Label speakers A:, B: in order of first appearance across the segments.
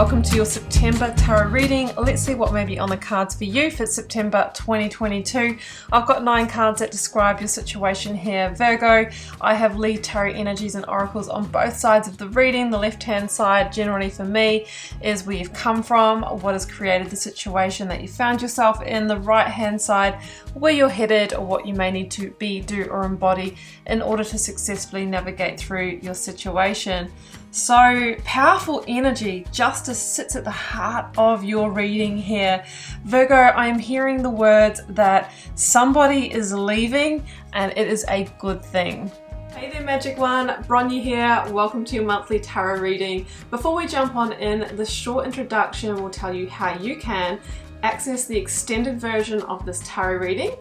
A: welcome to your September tarot reading. Let's see what may be on the cards for you for September 2022. I've got 9 cards that describe your situation here, Virgo. I have lead tarot energies and oracles on both sides of the reading. The left-hand side, generally for me, is where you've come from, what has created the situation that you found yourself in. The right-hand side, where you're headed or what you may need to be, do, or embody in order to successfully navigate through your situation. So powerful energy, justice sits at the heart of your reading here. Virgo, I am hearing the words that somebody is leaving and it is a good thing. Hey there Magic One, BRONYA here. Welcome to your monthly tarot reading. Before we jump on in, this short introduction will tell you how you can access the extended version of this tarot reading,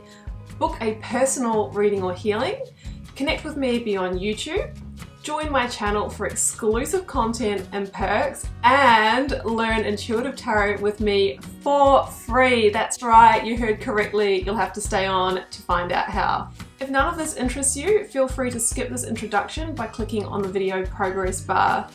A: book a personal reading or healing, connect with me beyond YouTube, join my channel for exclusive content and perks, and learn intuitive tarot with me for free. That's right, you heard correctly. You'll have to stay on to find out how. If none of this interests you, feel free to skip this introduction by clicking on the video progress bar.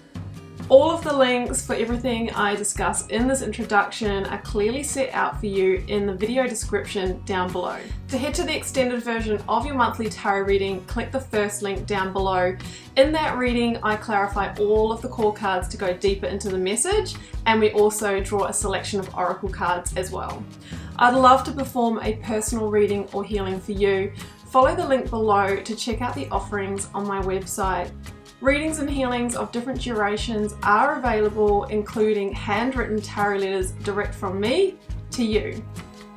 A: All of the links for everything I discuss in this introduction are clearly set out for you in the video description down below. To head to the extended version of your monthly tarot reading, click the first link down below. In that reading, I clarify all of the core cards to go deeper into the message, and we also draw a selection of oracle cards as well. I'd love to perform a personal reading or healing for you. Follow the link below to check out the offerings on my website. Readings and healings of different durations are available, including handwritten tarot letters direct from me to you.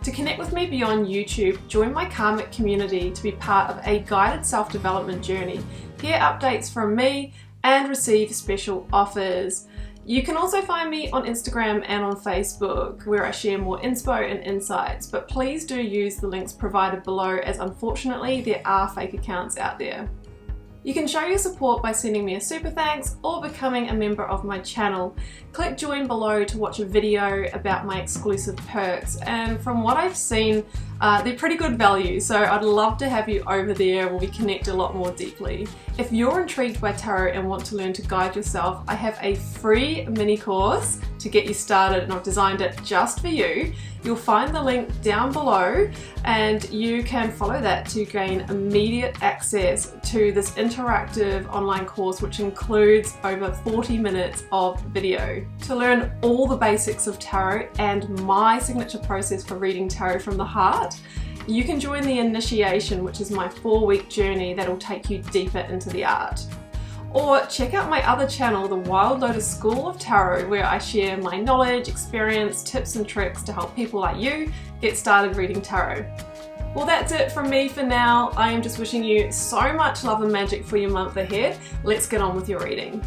A: To connect with me beyond YouTube, join my karmic community to be part of a guided self-development journey, hear updates from me, and receive special offers. You can also find me on Instagram and on Facebook, where I share more inspo and insights, but please do use the links provided below, as unfortunately there are fake accounts out there. You can show your support by sending me a super thanks or becoming a member of my channel. Click join below to watch a video about my exclusive perks, and from what I've seen, they're pretty good value, so I'd love to have you over there where we connect a lot more deeply. If you're intrigued by tarot and want to learn to guide yourself, I have a free mini course to get you started, and I've designed it just for you. You'll find the link down below, and you can follow that to gain immediate access to this interactive online course, which includes over 40 minutes of video. To learn all the basics of tarot and my signature process for reading tarot from the heart, you can join the initiation, which is my 4-week journey that'll take you deeper into the art. Or check out my other channel, the Wild Lotus School of Tarot, where I share my knowledge, experience, tips and tricks to help people like you get started reading tarot. Well, that's it from me for now. I am just wishing you so much love and magic for your month ahead. Let's get on with your reading.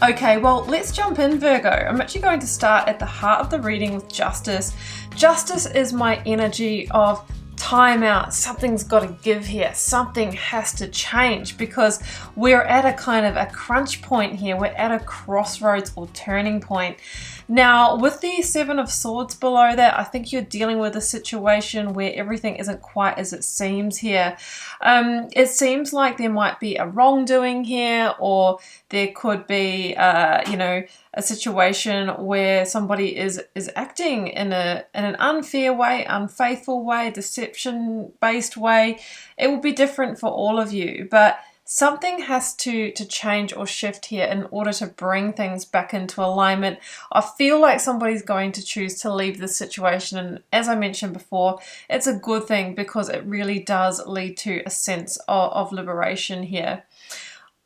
A: Okay, well, let's jump in, Virgo. I'm actually going to start at the heart of the reading with justice. Justice is my energy of time out. Something's got to give here. Something has to change, because we're at a kind of a crunch point here. We're at a crossroads or turning point. Now, with the 7 of Swords below that, I think you're dealing with a situation where everything isn't quite as it seems here. It seems like there might be a wrongdoing here, or there could be, a situation where somebody is acting in an unfair way, unfaithful way, deception-based way. It will be different for all of you, but something has to change or shift here in order to bring things back into alignment. I feel like somebody's going to choose to leave this situation, and as I mentioned before, it's a good thing because it really does lead to a sense of liberation here.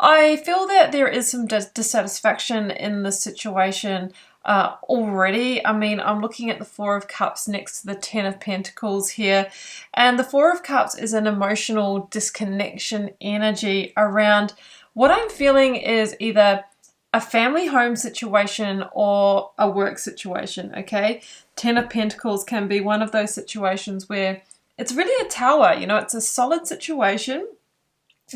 A: I feel that there is some dissatisfaction in this situation already. I mean, I'm looking at the 4 of Cups next to the 10 of Pentacles here, and the 4 of Cups is an emotional disconnection energy around what I'm feeling is either a family home situation or a work situation, okay? 10 of Pentacles can be one of those situations where it's really a tower, it's a solid situation.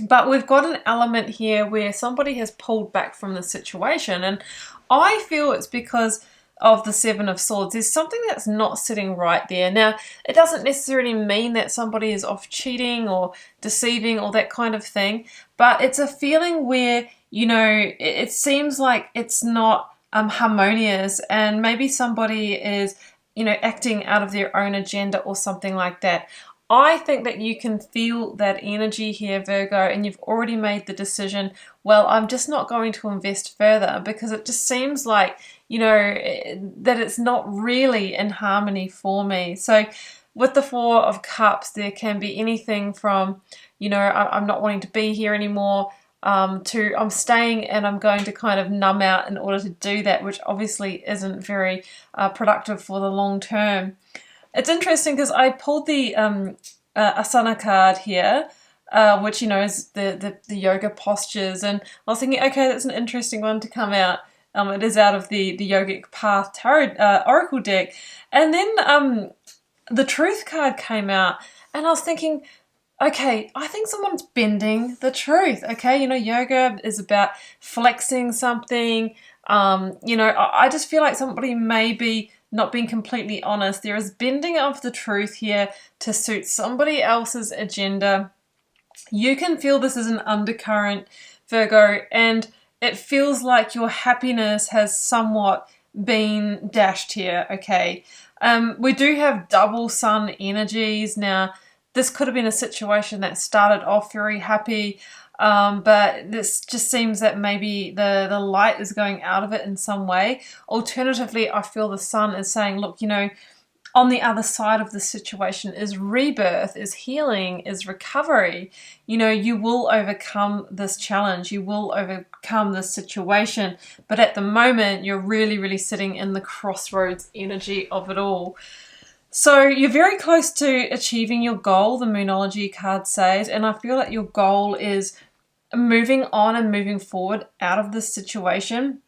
A: But we've got an element here where somebody has pulled back from the situation, and I feel it's because of the 7 of Swords. There's something that's not sitting right there. Now, it doesn't necessarily mean that somebody is off cheating or deceiving or that kind of thing, but it's a feeling where, it seems like it's not harmonious, and maybe somebody is, you know, acting out of their own agenda or something like that. I think that you can feel that energy here, Virgo, and you've already made the decision, well, I'm just not going to invest further, because it just seems like, you know, that it's not really in harmony for me. So with the Four of Cups, there can be anything from, you know, I'm not wanting to be here anymore, to I'm staying and I'm going to kind of numb out in order to do that, which obviously isn't very productive for the long term. It's interesting because I pulled the Asana card here, which, you know, is the yoga postures, and I was thinking, okay, that's an interesting one to come out. It is out of the Yogic Path Tarot Oracle deck, and then the Truth card came out, and I was thinking, okay, I think someone's bending the truth. Okay, you know, yoga is about flexing something. You know, I just feel like somebody may be not being completely honest. There is bending of the truth here to suit somebody else's agenda. You can feel this as an undercurrent, Virgo, and it feels like your happiness has somewhat been dashed here, okay? We do have double sun energies. Now, this could have been a situation that started off very happy, but this just seems that maybe the light is going out of it in some way. Alternatively, I feel the sun is saying, look, you know, on the other side of this situation is rebirth, is healing, is recovery. You know, you will overcome this challenge, you will overcome this situation, but at the moment you're really, really sitting in the crossroads energy of it all. So you're very close to achieving your goal, the Moonology card says, and I feel like your goal is moving on and moving forward out of this situation.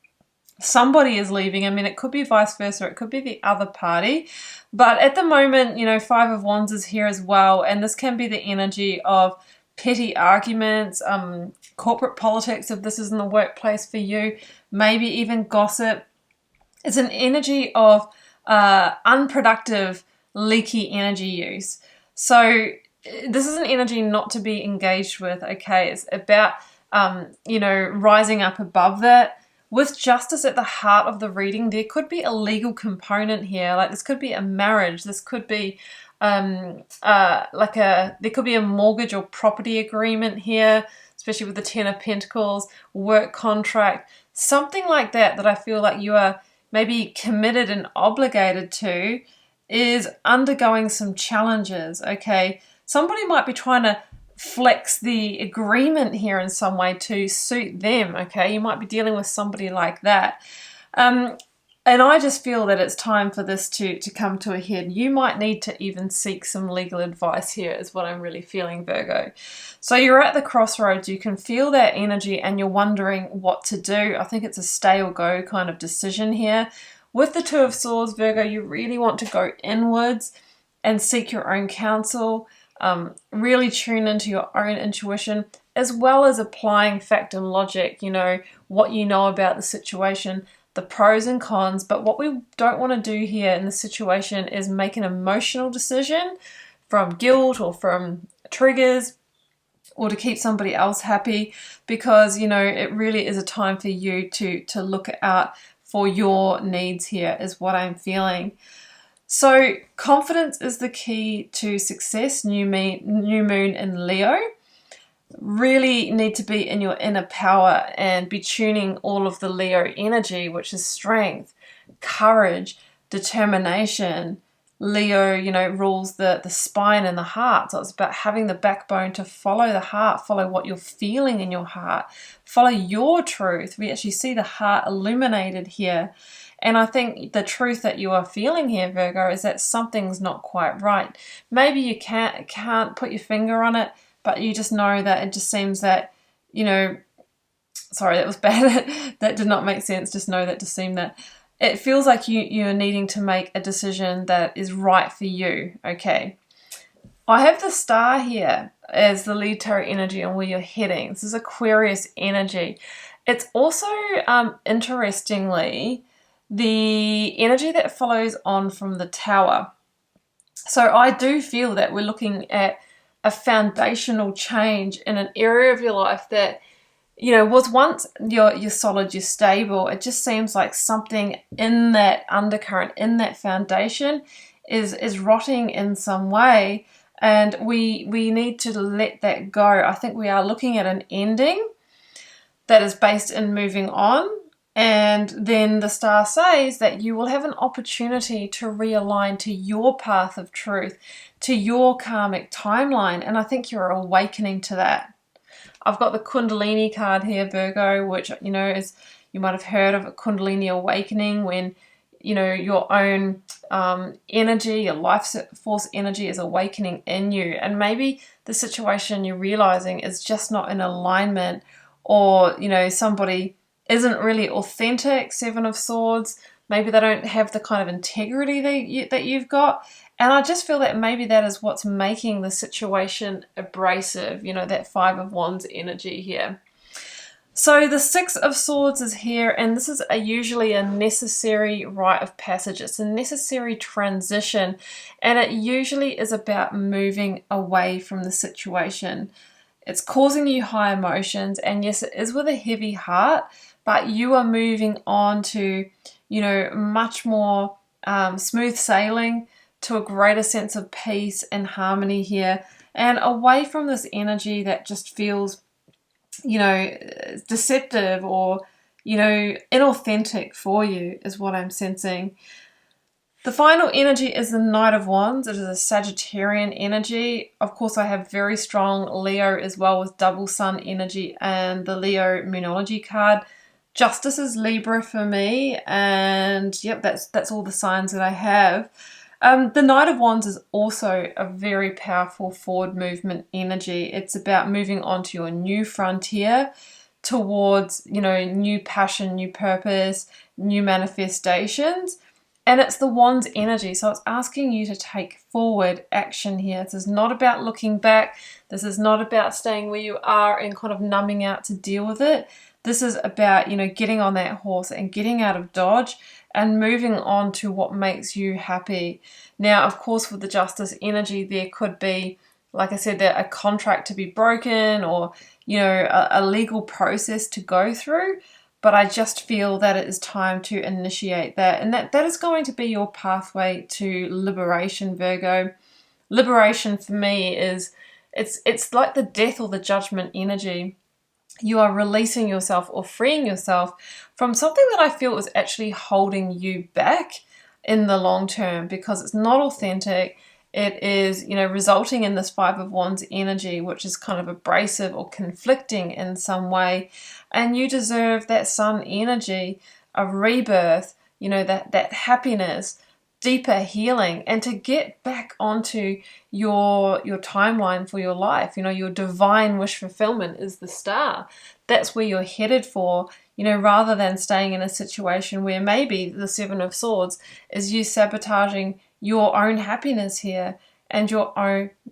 A: Somebody is leaving. I mean, it could be vice versa, it could be the other party, but at the moment, you know, Five of Wands is here as well, and this can be the energy of petty arguments, corporate politics if this is in the workplace for you, maybe even gossip. It's an energy of unproductive, leaky energy use. So this is an energy not to be engaged with, okay? It's about, you know, rising up above that. With justice at the heart of the reading, there could be a legal component here. Like this could be a marriage. This could be there could be a mortgage or property agreement here, especially with the Ten of Pentacles, work contract, something like that I feel like you are maybe committed and obligated to is undergoing some challenges, okay? Somebody might be trying to flex the agreement here in some way to suit them, okay? You might be dealing with somebody like that. And I just feel that it's time for this to come to a head. You might need to even seek some legal advice here is what I'm really feeling, Virgo. So you're at the crossroads. You can feel that energy and you're wondering what to do. I think it's a stay or go kind of decision here. With the Two of Swords, Virgo, you really want to go inwards and seek your own counsel. Really tune into your own intuition, as well as applying fact and logic, you know, what you know about the situation, the pros and cons. But what we don't want to do here in the situation is make an emotional decision from guilt or from triggers or to keep somebody else happy, because, you know, it really is a time for you to look out for your needs here is what I'm feeling. So confidence is the key to success. New moon in Leo. Really need to be in your inner power and be tuning all of the Leo energy, which is strength, courage, determination. Leo, you know, rules the spine and the heart. So it's about having the backbone to follow the heart, follow what you're feeling in your heart, follow your truth. We actually see the heart illuminated here. And I think the truth that you are feeling here, Virgo, is that something's not quite right. Maybe you can't put your finger on it, but you just know that it just seems that, you know, sorry, that was bad. That did not make sense. Just know that just seemed that it feels like you're needing to make a decision that is right for you, okay? I have the Star here as the lead tarot energy and where you're heading. This is Aquarius energy. It's also, interestingly, the energy that follows on from the Tower. So I do feel that we're looking at a foundational change in an area of your life that you know, was once you're solid, you're stable. It just seems like something in that undercurrent, in that foundation, is rotting in some way, and we need to let that go. I think we are looking at an ending that is based in moving on, and then the star says that you will have an opportunity to realign to your path of truth, to your karmic timeline, and I think you're awakening to that. I've got the Kundalini card here, Virgo, which, you know, is, you might have heard of a Kundalini awakening, when, you know, your own energy, your life force energy is awakening in you. And maybe the situation you're realizing is just not in alignment, or, you know, somebody isn't really authentic, Seven of Swords. Maybe they don't have the kind of integrity that you've got. And I just feel that maybe that is what's making the situation abrasive, you know, that Five of Wands energy here. So the Six of Swords is here, and this is usually a necessary rite of passage. It's a necessary transition, and it usually is about moving away from the situation. It's causing you high emotions, and yes, it is with a heavy heart, but you are moving on to, you know, much more smooth sailing, to a greater sense of peace and harmony here, and away from this energy that just feels, you know, deceptive or, you know, inauthentic for you, is what I'm sensing. The final energy is the Knight of Wands. It is a Sagittarian energy. Of course, I have very strong Leo as well, with double sun energy and the Leo Moonology card. Justice is Libra for me, and yep, that's all the signs that I have. The Knight of Wands is also a very powerful forward movement energy. It's about moving on to your new frontier, towards, you know, new passion, new purpose, new manifestations. And it's the Wands energy, so it's asking you to take forward action here. This is not about looking back. This is not about staying where you are and kind of numbing out to deal with it. This is about, you know, getting on that horse and getting out of dodge and moving on to what makes you happy. Now, of course, with the Justice energy, there could be, like I said, a contract to be broken, or, you know, a legal process to go through. But I just feel that it is time to initiate that. And that is going to be your pathway to liberation, Virgo. Liberation for me is, it's like the death or the judgment energy. You are releasing yourself or freeing yourself from something that I feel is actually holding you back in the long term, because it's not authentic. It is, you know, resulting in this Five of Wands energy, which is kind of abrasive or conflicting in some way. And you deserve that Sun energy of rebirth, you know, that happiness, deeper healing, and to get back onto your timeline for your life. You know, your divine wish fulfillment is the star. That's where you're headed for, you know, rather than staying in a situation where maybe the Seven of Swords is you sabotaging your own happiness here and your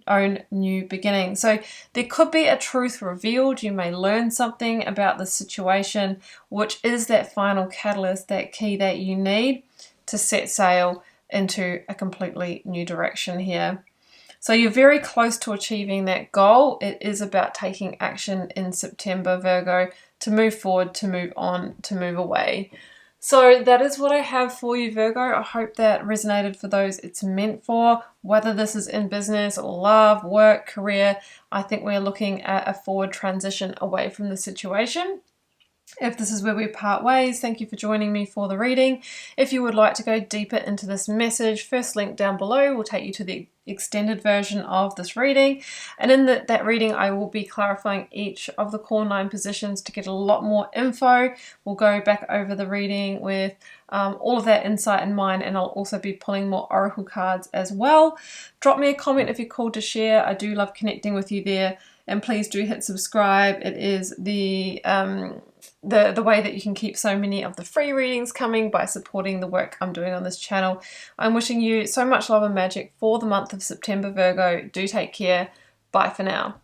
A: own new beginning. So there could be a truth revealed. You may learn something about the situation, which is that final catalyst, that key that you need to set sail into a completely new direction here. So you're very close to achieving that goal. It is about taking action in September, Virgo, to move forward, to move on, to move away. So that is what I have for you, Virgo. I hope that resonated for those it's meant for, whether this is in business or love, work, career. I think we're looking at a forward transition away from the situation. If this is where we part ways, thank you for joining me for the reading. If you would like to go deeper into this message, first link down below will take you to the extended version of this reading. And in that reading, I will be clarifying each of the core 9 positions to get a lot more info. We'll go back over the reading with all of that insight in mind, and I'll also be pulling more oracle cards as well. Drop me a comment if you're called to share. I do love connecting with you there. And please do hit subscribe. It is the way that you can keep so many of the free readings coming by supporting the work I'm doing on this channel. I'm wishing you so much love and magic for the month of September, Virgo. Do take care. Bye for now.